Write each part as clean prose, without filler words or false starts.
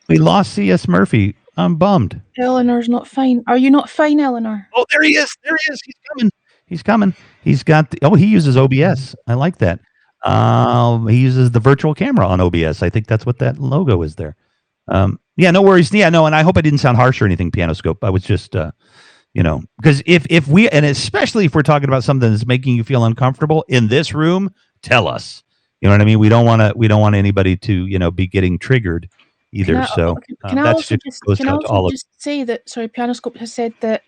We lost C.S. Murphy. I'm bummed. Eleanor's not fine. Are you not fine, Eleanor? Oh, there he is. There he is. He's coming. He's coming. He's got. He uses OBS. I like that. He uses the virtual camera on OBS. I think that's what that logo is there. Yeah, no worries. Yeah, no, and I hope I didn't sound harsh or anything, Pianoscope. I was just, because if we, and especially if we're talking about something that's making you feel uncomfortable in this room, tell us. You know what I mean? We don't want anybody to, be getting triggered Can either. I So can I that's also just just goes out to all of. say that Pianoscope has said that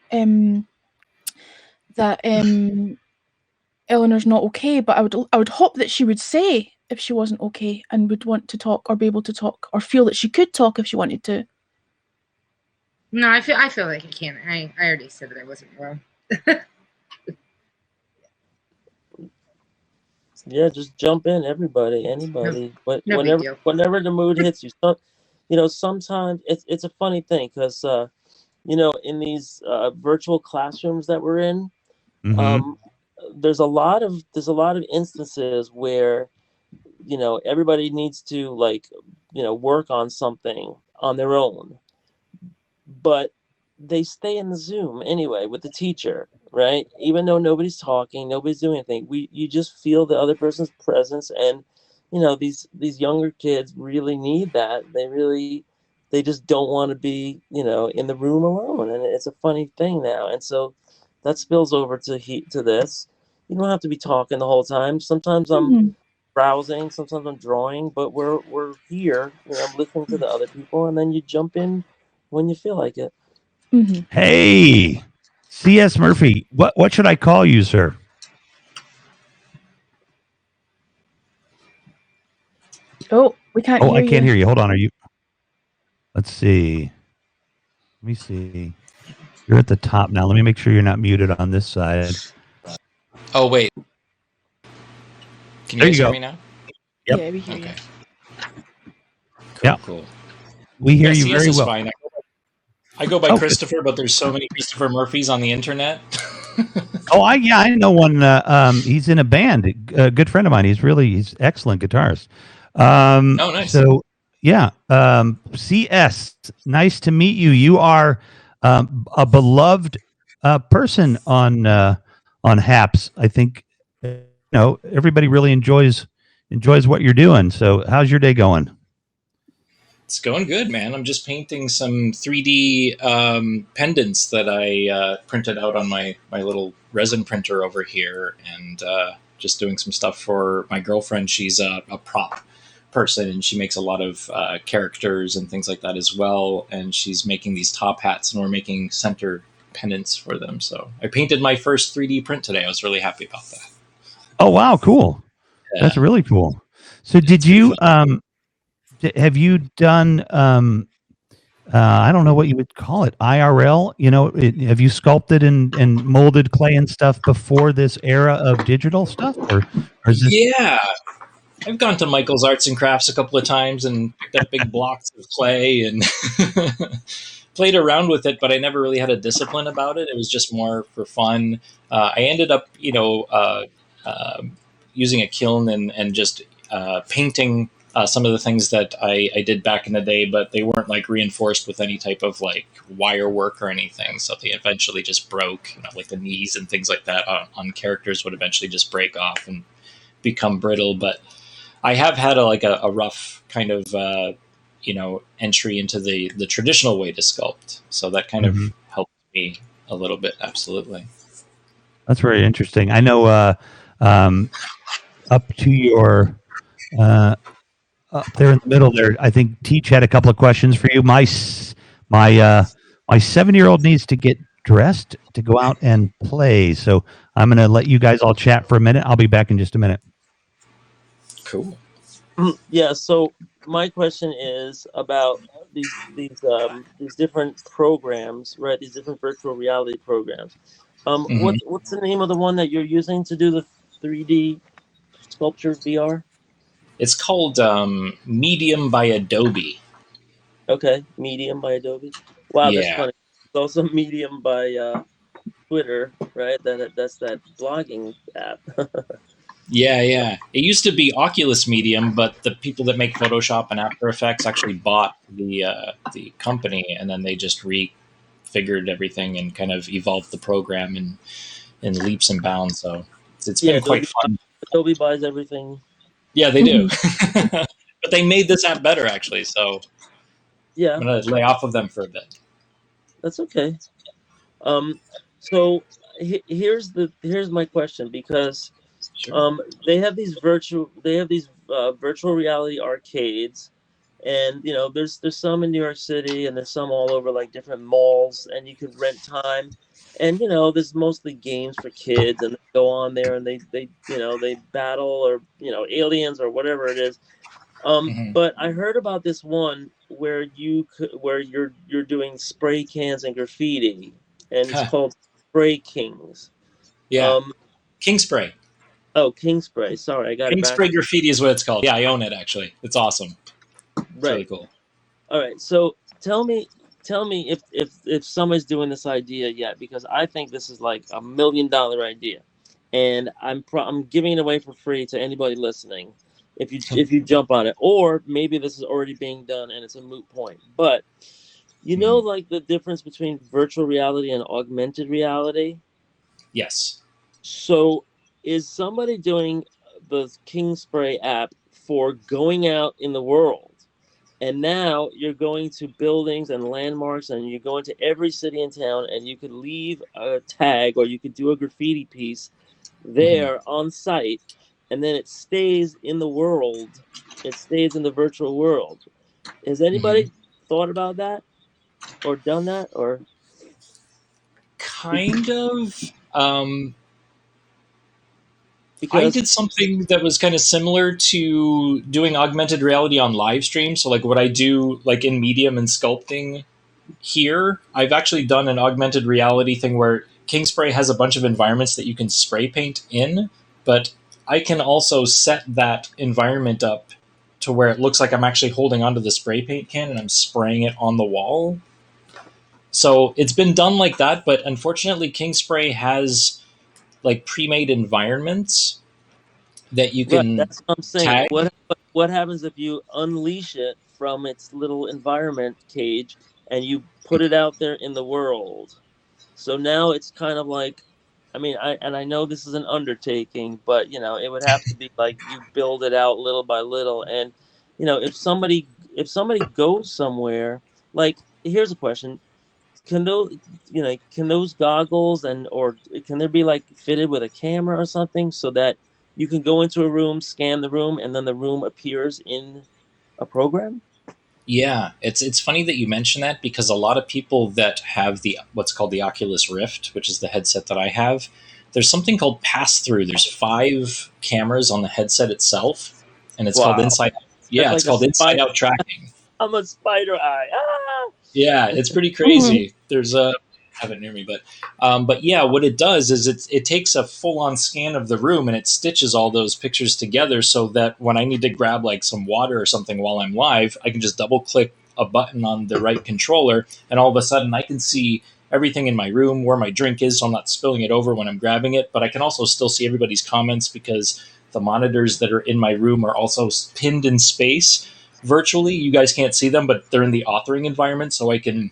that Eleanor's not okay, but I would hope that she would say if she wasn't okay and would want to talk or be able to talk or feel that she could talk if she wanted to. No, I feel like I can't. I already said that I wasn't well. Yeah, just jump in, everybody, anybody. But No big deal. whenever the mood hits you, sometimes it's a funny thing because in these virtual classrooms that we're in, there's a lot of instances where everybody needs to work on something on their own, but they stay in the Zoom anyway with the teacher, right? Even though nobody's talking, nobody's doing anything, you just feel the other person's presence, and these younger kids really need that. They just don't want to be in the room alone, and it's a funny thing now, and so that spills over to this. You don't have to be talking the whole time. Sometimes I'm browsing, sometimes I'm drawing, but we're here, listening to the other people, and then you jump in when you feel like it. Hey, C.S. Murphy, what should I call you, sir? Oh, we can't hear you. Oh, I can't hear you. Hold on. Are you? Let's see. Let me see. You're at the top now. Let me make sure you're not muted on this side. Oh, wait. Can you guys hear me now? Yep. Yeah, we hear you. Cool. We hear you very well. Fine. I go by Christopher, but there's so many Christopher Murphys on the internet. I know one. He's in a band. A good friend of mine. He's excellent guitarist. Nice. So yeah, CS. Nice to meet you. You are a beloved person on Haps. I think everybody really enjoys what you're doing. So how's your day going? It's going good, man. I'm just painting some 3D pendants that I printed out on my little resin printer over here, and just doing some stuff for my girlfriend. She's a prop person, and she makes a lot of characters and things like that as well, and she's making these top hats, and we're making center pendants for them. So I painted my first 3D print today. I was really happy about that. Oh, wow. Cool. Yeah. That's really cool. So did you... have you done I don't know what you would call it, IRL, have you sculpted and molded clay and stuff before this era of digital stuff, or is this... Yeah, I've gone to Michael's Arts and Crafts a couple of times and picked up big blocks of clay and played around with it, but I never really had a discipline about it. It was just more for fun. I ended up using a kiln and just painting some of the things that I did back in the day, but they weren't like reinforced with any type of like wire work or anything. So they eventually just broke, like the knees and things like that on characters would eventually just break off and become brittle. But I have had a rough kind of, entry into the traditional way to sculpt. So that kind of helped me a little bit. Absolutely. That's very interesting. I know up to your... up there in the middle there, I think Teach had a couple of questions for you. My 7-year-old needs to get dressed to go out and play, so I'm going to let you guys all chat for a minute. I'll be back in just a minute. Cool. Yeah. So my question is about these different programs, right? These different virtual reality programs. What's the name of the one that you're using to do the 3D sculpture VR? It's called Medium by Adobe. Okay, Medium by Adobe. Wow, yeah. That's funny. It's also Medium by Twitter, right? That's that blogging app. Yeah. It used to be Oculus Medium, but the people that make Photoshop and After Effects actually bought the company, and then they just refigured everything and kind of evolved the program in leaps and bounds. So it's Yeah, been quite fun. Adobe buys everything. Yeah, they do. Mhm. But they made this app better, actually. So Yeah, I'm going to lay off of them for a bit. that's okay. Um, so here's my question, because Sure. they have these virtual reality arcades, and there's some in New York City, and there's some all over, like different malls, and you could rent time, and there's mostly games for kids, and they go on there and they battle, or aliens or whatever it is. Hmm. But I heard about this one where you're doing spray cans and graffiti, and it's Huh. called Spray Kings. Yeah. Um, King Spray. oh, King Spray. Sorry, I got it King back. Spray Graffiti is what it's called. Yeah, I own it, actually. It's awesome. It's really Right. cool. All right. So tell me if somebody's doing this idea yet, because I think this is like $1 million idea, and I'm giving it away for free to anybody listening. If you jump on it, or maybe this is already being done and it's a moot point. But Mhm. like the difference between virtual reality and augmented reality. Yes. So is somebody doing the King Spray app for going out in the world? And now you're going to buildings and landmarks, and you go into every city and town, and you could leave a tag, or you could do a graffiti piece Hmm. there on site, and then it stays in the world. It stays in the virtual world. Has Hmm. anybody thought about that or done that, or because Kind of. I because did something that was kind of similar to doing augmented reality on live stream. So, like what I do, like in medium and sculpting here, I've actually done an augmented reality thing where King Spray has a bunch of environments that you can spray paint in, but I can also set that environment up to where it looks like I'm actually holding onto the spray paint can and I'm spraying it on the wall. So it's been done like that, but unfortunately, King Spray has like pre-made environments that you right, can that's what I'm saying. tag. What happens if you unleash it from its little environment cage and you put it out there in the world? So now it's kind of like, I mean, I know this is an undertaking, but it would have to be like you build it out little by little, and if somebody goes somewhere, like, here's a question: can those goggles, or can there be like fitted with a camera or something, so that you can go into a room, scan the room, and then the room appears in a program? Yeah, it's funny that you mention that because a lot of people that have the what's called the Oculus Rift, which is the headset that I have, there's something called pass through. There's 5 cameras on the headset itself, and it's called Wow, inside. that's Yeah, it's like a called inside spider. out tracking. I'm a spider eye. Ah! Yeah, it's pretty Mhm. crazy. There's a I have it near me, but yeah, what it does is it takes a full on scan of the room and it stitches all those pictures together so that when I need to grab like some water or something while I'm live, I can just double click a button on the right controller, and all of a sudden I can see everything in my room, where my drink is, so I'm not spilling it over when I'm grabbing it. But I can also still see everybody's comments because the monitors that are in my room are also pinned in space virtually. You guys can't see them, but they're in the authoring environment, so I can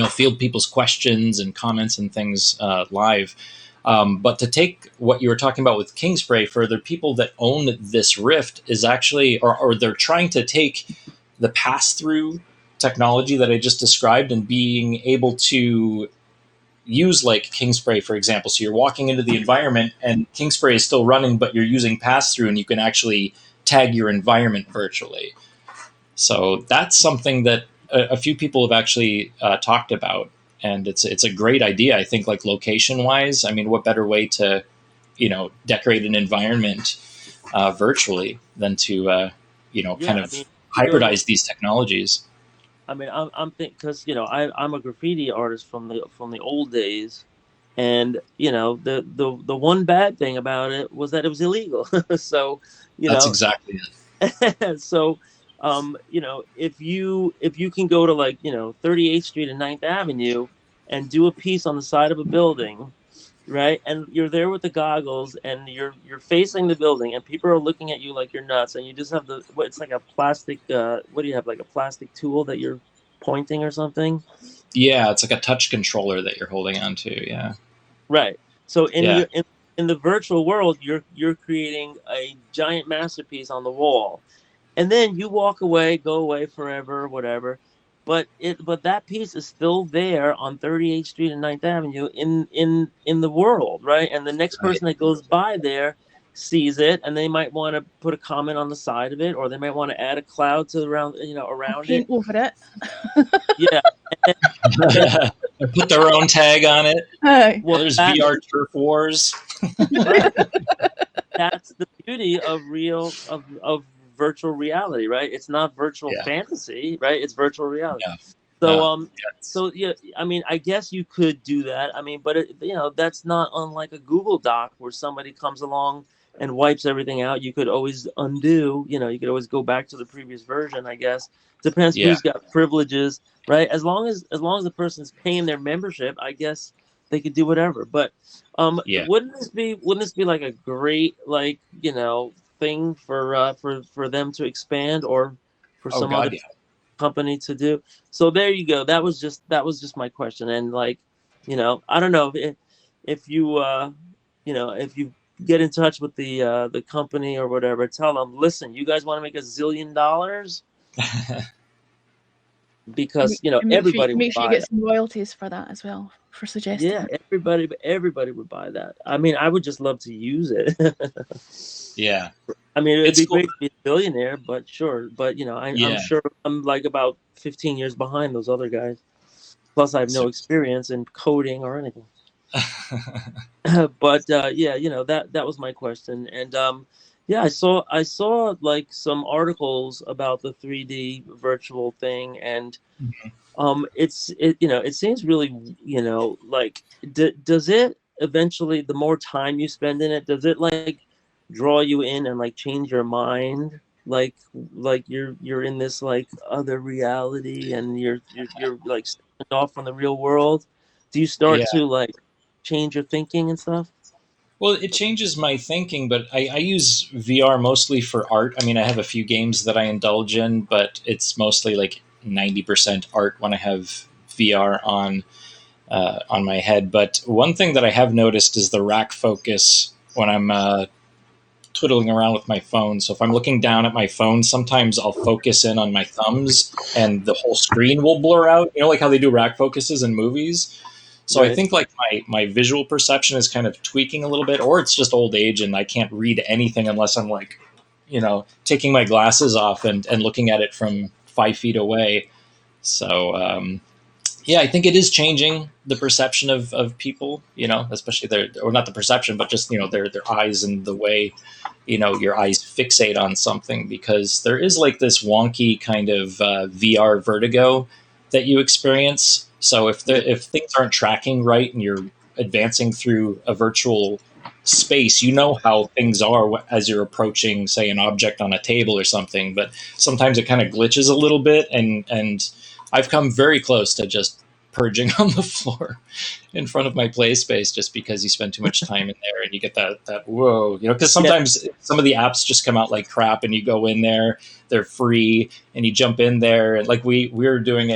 field people's questions and comments and things live. But to take what you were talking about with Kingspray further, people that own this Rift is actually, or they're trying to take the pass through technology that I just described and being able to use like Kingspray, for example. So you're walking into the environment and Kingspray is still running, but you're using pass through and you can actually tag your environment virtually. So that's something that a few people have actually talked about, and it's a great idea. I think, like location wise, I mean, what better way to decorate an environment virtually than to kind Yeah, I of mean, you go to hybridize these technologies. I mean, I'm thinking, because I'm a graffiti artist from the old days, and the one bad thing about it was that it was illegal. So, you That's know, exactly it. so, if you can go to, like, 38th Street and 9th Avenue and do a piece on the side of a building, right? And you're there with the goggles, and you're facing the building, and people are looking at you like you're nuts, and you just have it's like a plastic. What do you have? Like a plastic tool that you're pointing or something? Yeah, it's like a touch controller that you're holding on to. Yeah. Right. So Yeah. In the virtual world, you're creating a giant masterpiece on the wall, and then you walk away, go away forever, whatever. But that piece is still there on 38th Street and 9th Avenue in the world, right? And the next Right. person that goes by there sees it, and they might want to put a comment on the side of it, or they might want to add a cloud to around Or it. paint over it. Yeah. Put their own tag on it. Aye. Well, There's VR turf wars. that's the beauty of virtual reality, right? It's not virtual Yeah. fantasy, right? It's virtual reality. Yeah. So Yes. so yeah, I mean, I guess you could do that. I mean, but that's not unlike a Google Doc where somebody comes along and wipes everything out. You could always undo, you could always go back to the previous version, I guess. Depends Yeah. who's got privileges, right? As long as the person's paying their membership, I guess they could do whatever. But Yeah. wouldn't this be like a great thing for them to expand, or for Oh some other God, yeah. company to do? So there you go. That was just my question. And I don't know if you if you get in touch with the company or whatever, tell them, listen, you guys want to make $1 zillion, because And everybody would make sure you buy get that. some royalties for that as well, for suggesting Yeah, it. everybody would buy that. I mean, I would just love to use it. Yeah. I mean, it'd It's be cool. great to be a billionaire, but sure. But I'm Yeah. sure I'm like about 15 years behind those other guys. Plus, I have no experience in coding or anything. But yeah, that was my question. And yeah, I saw like some articles about the 3D virtual thing, and it seems really, like, does it eventually, the more time you spend in it, does it like draw you in and like change your mind, like you're in this like other reality, and you're like stepping off from the real world? Do you start Yeah. to like change your thinking and stuff? Well, it changes my thinking, but I use VR mostly for art. I mean, I have a few games that I indulge in, but it's mostly like 90% art when I have VR on my head. But one thing that I have noticed is the rack focus when I'm twiddling around with my phone. So if I'm looking down at my phone, sometimes I'll focus in on my thumbs and the whole screen will blur out. You know, like how they do rack focuses in movies. So I Right. think like my visual perception is kind of tweaking a little bit, or it's just old age and I can't read anything unless I'm like, taking my glasses off and looking at it from 5 feet away. So yeah, I think it is changing the perception of people, especially or not the perception, but just, their eyes and the way, your eyes fixate on something, because there is like this wonky kind of VR vertigo that you experience. So if things aren't tracking right and you're advancing through a virtual space, how things are as you're approaching, say, an object on a table or something, but sometimes it kind of glitches a little bit, and I've come very close to just purging on the floor in front of my play space, just because you spend too much time in there and you get that whoa, because sometimes some of the apps just come out like crap, and you go in there, they're free, and you jump in there, and like we were doing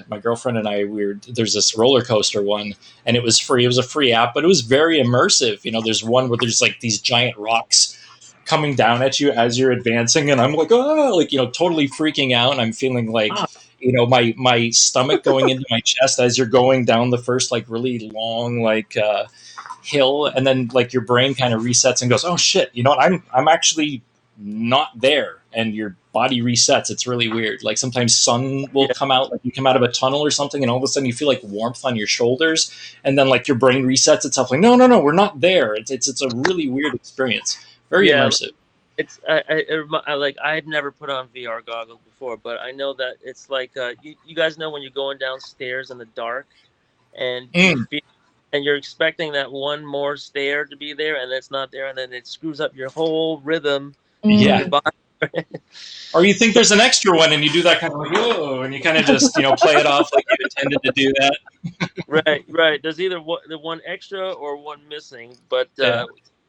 my girlfriend and I, there's this roller coaster one, and it was free. It was a free app, but it was very immersive. There's one where there's like these giant rocks coming down at you as you're advancing, and I'm like, oh, like, totally freaking out, and I'm feeling like, my stomach going into my chest as you're going down the first like really long like hill, and then like your brain kind of resets and goes, oh shit, I'm actually not there, and your body resets. It's really weird. Like sometimes sun will come out, like you come out of a tunnel or something, and all of a sudden you feel like warmth on your shoulders, and then like your brain resets itself like, no, we're not there. It's a really weird experience. Very immersive. It's I had never put on VR goggles before, but I know that it's like you guys know when you're going downstairs in the dark, and you're expecting that one more stair to be there, and it's not there, and then it screws up your whole rhythm. Yeah. Your body. Or you think there's an extra one and you do that kind of like, oh, and you kind of just, play it off like you intended to do that. Right. There's either the one extra or one missing, but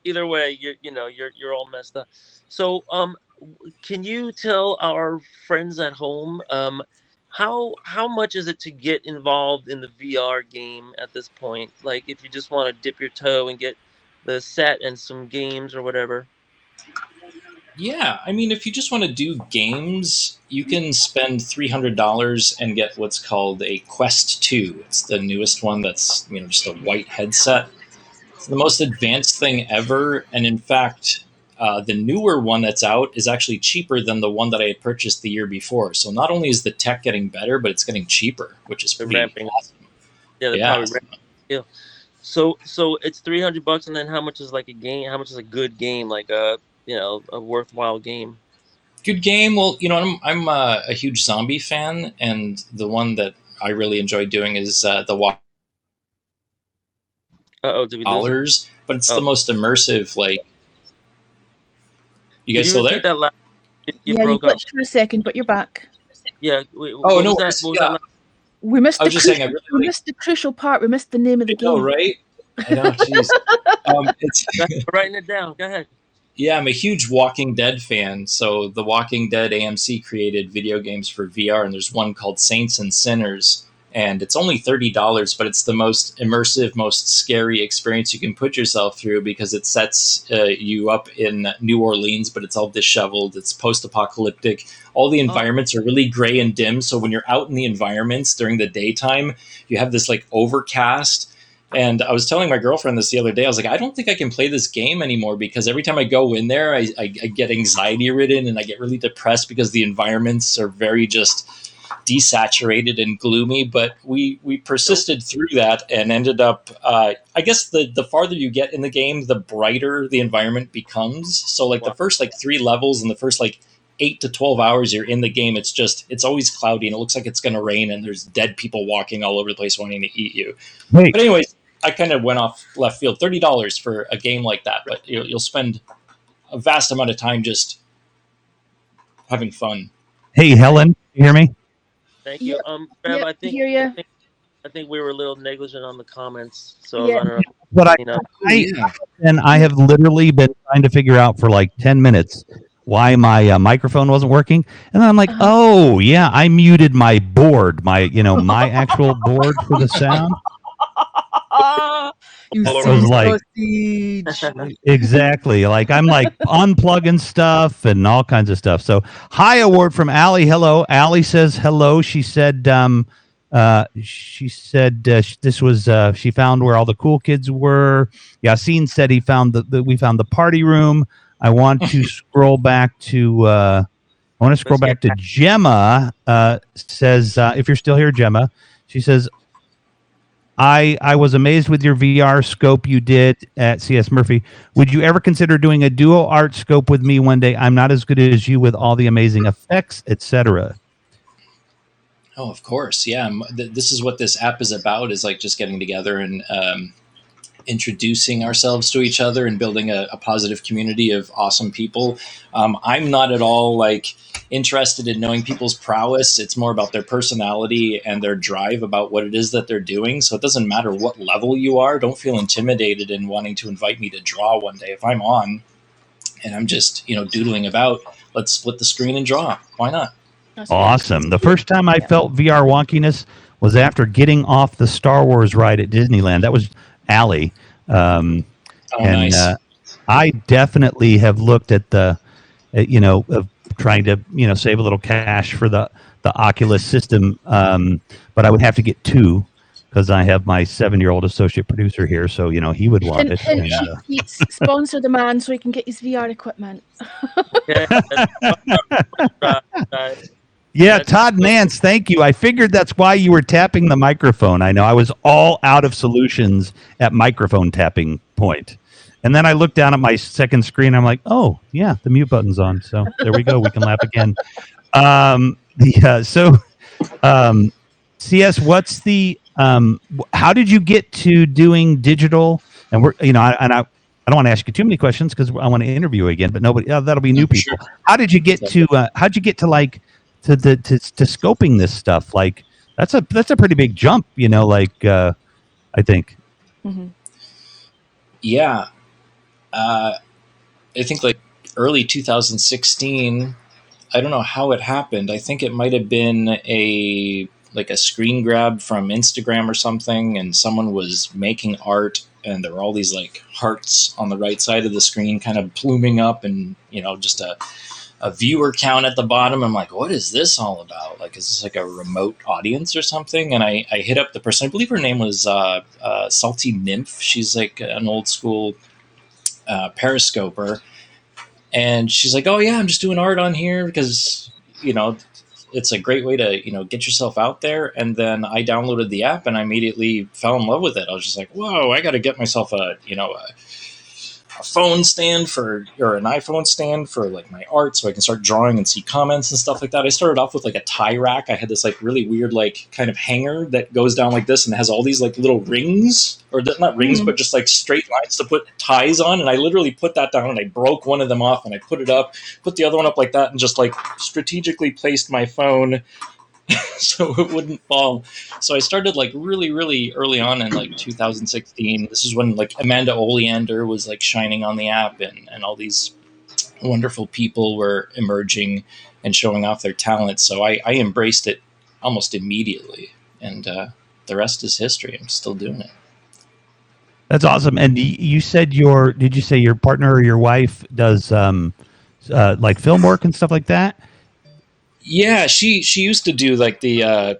either way, you're all messed up. So, can you tell our friends at home, how much is it to get involved in the VR game at this point? Like, if you just want to dip your toe and get the set and some games or whatever. Yeah, I mean, if you just want to do games, you can spend $300 and get what's called a Quest 2. It's the newest one that's, just a white headset. It's the most advanced thing ever, and in fact, the newer one that's out is actually cheaper than the one that I had purchased the year before. So not only is the tech getting better, but it's getting cheaper, which is pretty awesome. Yeah, they're probably ramping. Yeah. So it's $300, and then how much is like a game? How much is a good game? Like a worthwhile game. Good game. Well, I'm a huge zombie fan, and the one that I really enjoy doing is the dollars, but it's the most immersive. Like, you guys still there? That you glitched for a second, but you're back. Yeah. Oh no! We missed. I was just saying, we missed the crucial part. We missed the name of the game. Oh, right. I know. Jeez. Writing it down. Go ahead. Yeah, I'm a huge Walking Dead fan. So the Walking Dead AMC created video games for VR, and there's one called Saints and Sinners, and it's only $30, but it's the most immersive, most scary experience you can put yourself through because it sets you up in New Orleans, but it's all disheveled. It's post-apocalyptic. All the environments are really gray and dim, so when you're out in the environments during the daytime, you have this like overcast. And I was telling my girlfriend this the other day. I was like, I don't think I can play this game anymore because every time I go in there, I get anxiety ridden and I get really depressed because the environments are very just desaturated and gloomy. But we persisted through that and ended up, I guess the farther you get in the game, the brighter the environment becomes. So like the first 3 levels and the first 8 to 12 hours you're in the game, it's always cloudy and it looks like it's going to rain and there's dead people walking all over the place wanting to eat you. Wait. But anyways, I kind of went off left field. $30 for a game like that, but you'll spend a vast amount of time just having fun. Hey, Helen, you hear me? Thank you. Bev, I think we were a little negligent on the comments. So yeah. I don't know. But I have literally been trying to figure out for 10 minutes why my microphone wasn't working, and then I'm like, oh yeah, I muted my board, my actual board for the sound. Exactly. I'm unplugging stuff and all kinds of stuff. So hi award from Allie. Hello. Allie says hello. She said this was she found where all the cool kids were. Yassine said we found the party room. I want to scroll back to Gemma. Says if you're still here, Gemma, she says, I was amazed with your VR scope you did at CS Murphy. Would you ever consider doing a duo art scope with me one day? I'm not as good as you with all the amazing effects, etc. Oh, of course. Yeah. This is what this app is about, is just getting together and introducing ourselves to each other and building a positive community of awesome people. I'm not at all interested in knowing people's prowess. It's more about their personality and their drive about what it is that they're doing. So it doesn't matter what level you are. Don't feel intimidated in wanting to invite me to draw one day. If I'm on and I'm just, doodling about, let's split the screen and draw. Why not? Awesome. The first time I felt VR wonkiness was after getting off the Star Wars ride at Disneyland. That was Allie. Nice. I definitely have looked at the, of trying to, save a little cash for the Oculus system. But I would have to get 2 because I have my 7-year-old associate producer here. So, he would want it. And, sponsor the man so he can get his VR equipment. Yeah, Todd Nance, thank you. I figured that's why you were tapping the microphone. I know I was all out of solutions at microphone tapping point. And then I looked down at my second screen. I'm like, oh, yeah, the mute button's on. So there we go. We can laugh again. CS, what's the how did you get to doing digital? And we're, I don't want to ask you too many questions because I want to interview you again. But nobody, that'll be new people. Sure. How did you get to? How'd you get to like to scoping this stuff? Like that's a pretty big jump. I think. Mm-hmm. Yeah. I think like early 2016. I don't know how it happened. I think it might have been a screen grab from Instagram or something, and someone was making art, and there were all these like hearts on the right side of the screen kind of pluming up, and just a viewer count at the bottom. I'm like, what is this all about? Like, is this like a remote audience or something? And I hit up the person. I believe her name was Salty Nymph. She's like an old school periscoper. And she's like, oh yeah, I'm just doing art on here because, it's a great way to, get yourself out there. And then I downloaded the app and I immediately fell in love with it. I was just like, whoa, I got to get myself a phone stand or an iPhone stand for like my art so I can start drawing and see comments and stuff like that. I started off with like a tie rack. I had this like really weird like kind of hanger that goes down like this and has all these like little rings, or not rings, but just like straight lines to put ties on. And I literally put that down and I broke one of them off and I put it up, put the other one up like that, and just like strategically placed my phone so it wouldn't fall. So I started like really, really early on in like 2016. This is when like Amanda Oleander was like shining on the app, and all these wonderful people were emerging and showing off their talent. So I embraced it almost immediately, and the rest is history. I'm still doing it. That's awesome. And you said did you say your partner or your wife does like film work and stuff like that? Yeah, she used to do like the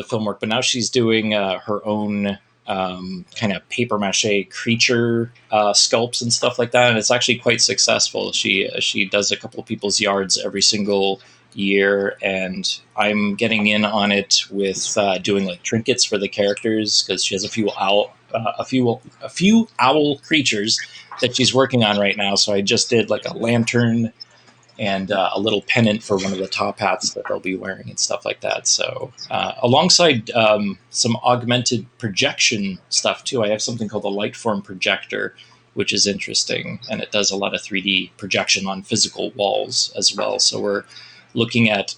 film work, but now she's doing her own kind of paper mache creature sculpts and stuff like that, and it's actually quite successful. She does a couple of people's yards every single year, and I'm getting in on it with doing like trinkets for the characters because she has a few owl creatures that she's working on right now. So I just did like a lantern and a little pennant for one of the top hats that they'll be wearing and stuff like that. So alongside some augmented projection stuff too, I have something called a Lightform projector, which is interesting, and it does a lot of 3D projection on physical walls as well. So we're looking at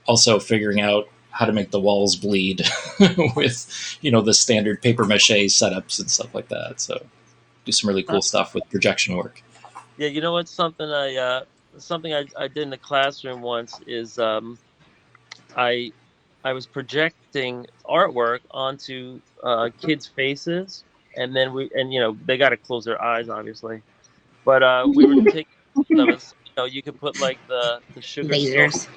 also figuring out how to make the walls bleed with, the standard paper mache setups and stuff like that. So do some really cool stuff with projection work. Yeah, you know what? Something I did in the classroom once is I was projecting artwork onto kids' faces, and then they got to close their eyes, obviously. But we were taking those. You could put like the sugar Lasers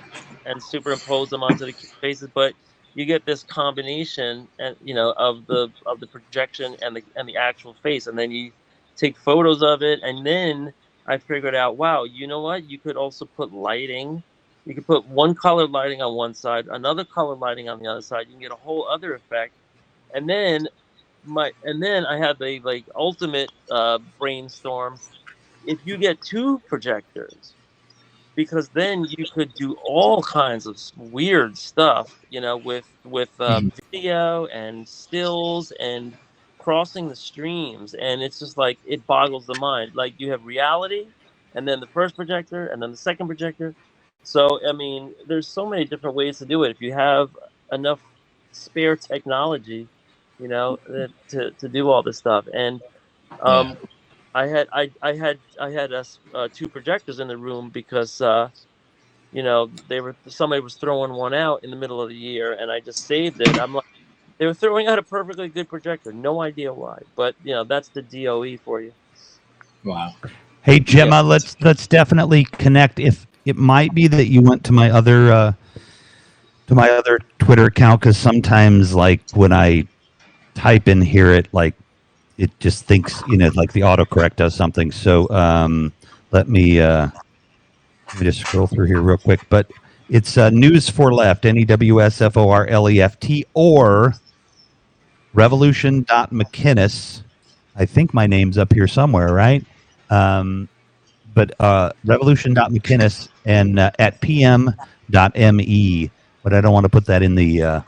and superimpose them onto the kids' faces, but you get this combination, and of the projection and the actual face, and then you take photos of it, and then I figured out, wow, you know what? You could also put lighting. You could put one color lighting on one side, another color lighting on the other side. You can get a whole other effect. And then I had the like ultimate brainstorm. If you get two projectors, because then you could do all kinds of weird stuff, with video and stills and crossing the streams, and it's just like it boggles the mind. Like you have reality, and then the first projector, and then the second projector. So I mean, there's so many different ways to do it if you have enough spare technology, to do all this stuff. And I had two projectors in the room because somebody was throwing one out in the middle of the year, and I just saved it. I'm like, they were throwing out a perfectly good projector. No idea why, but that's the DOE for you. Wow. Hey Gemma, let's definitely connect. If it might be that you went to my other Twitter account, because sometimes like when I type in here, it just thinks like the autocorrect does something. So let me just scroll through here real quick. But it's News for Left, NEWSFORLEFT, or Revolution.McInnes. I think my name's up here somewhere, right? But Revolution.McInnes and at PM.me. But I don't want to put that in the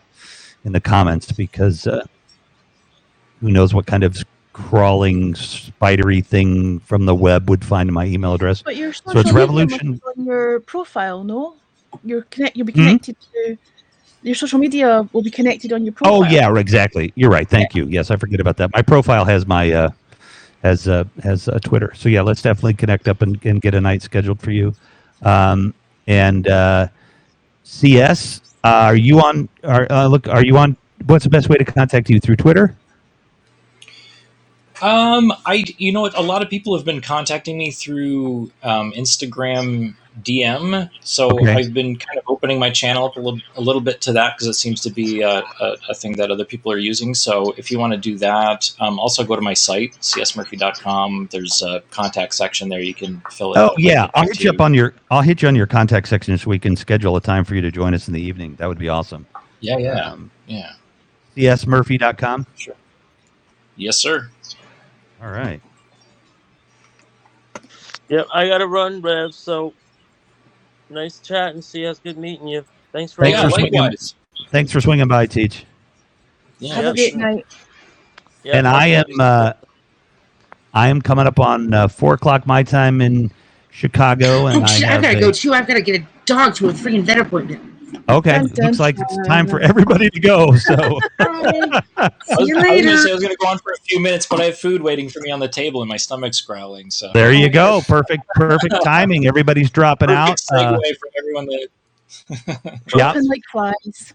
comments because who knows what kind of crawling spidery thing from the web would find my email address. But your So social it's media Revolution. must be on your profile, no? You'll be connected to your social media will be connected on your profile. Oh yeah, exactly. You're right. Thank you. Yes, I forget about that. My profile has my has a Twitter. So yeah, let's definitely connect up and get a night scheduled for you. CS, are you on? Are you on? What's the best way to contact you, through Twitter? You know what? A lot of people have been contacting me through Instagram DM, so Okay. I've been kind of opening my channel up a little bit to that because it seems to be a thing that other people are using. So if you want to do that, also go to my site, csmurphy.com. There's a contact section there. You can fill it out. Oh yeah, I'll hit you on your contact section so we can schedule a time for you to join us in the evening. That would be awesome. Yeah. csmurphy.com. Sure. Yes, sir. All right. Yep, I gotta run, Rev. So nice chatting. CS, good meeting you. Thanks for likewise. Thanks for swinging by, Teach. Yeah, Have a great sure. night. Yeah, And I am coming up on 4:00 my time in Chicago, and Oh shit! I gotta go too. I've got to get a dog to a freaking vet appointment. Okay, Dun, dun, looks like it's time for dun. everybody to go. So Bye. See you I was later. going to say I was going to go on for a few minutes, but I have food waiting for me on the table and my stomach's growling. So there you go. Perfect timing. Everybody's dropping out. Perfect segue for everyone that. Dropping like flies.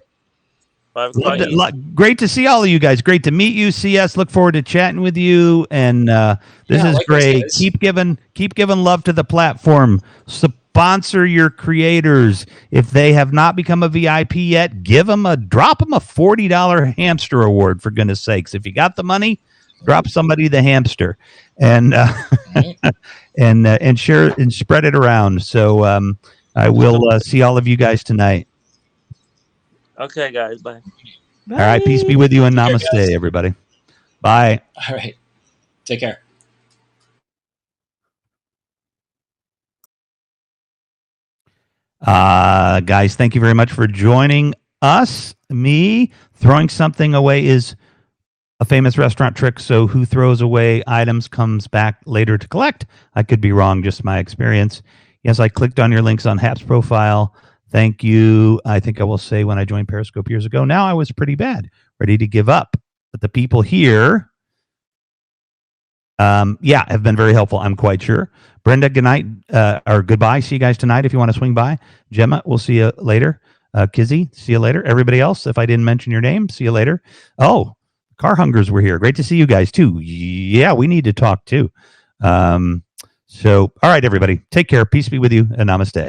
5 o'clock. Great to see all of you guys. Great to meet you. CS, look forward to chatting with you. And this is likewise, great. guys. Keep giving love to the platform. Sponsor your creators. If they have not become a VIP yet, drop them a $40 hamster award, for goodness sakes. If you got the money, drop somebody the hamster, and and share and spread it around. So I will see all of you guys tonight. Okay, guys. Bye. Bye. All right, peace be with you, and Take care, namaste, guys. everybody. Bye. All right. Take care. Guys, thank you very much for joining us. Me throwing something away is a famous restaurant trick. So who throws away items comes back later to collect. I could be wrong, just my experience. Yes, I clicked on your links on Hap's profile. Thank you. I think I will say when I joined Periscope years ago, now I was pretty bad, ready to give up. But the people here, have been very helpful, I'm quite sure. Brenda, good night, or goodbye. See you guys tonight if you want to swing by. Gemma, we'll see you later. Kizzy, see you later. Everybody else, if I didn't mention your name, see you later. Oh, Car Hungers were here. Great to see you guys too. Yeah, we need to talk too. So, all right, everybody, take care. Peace be with you, and namaste.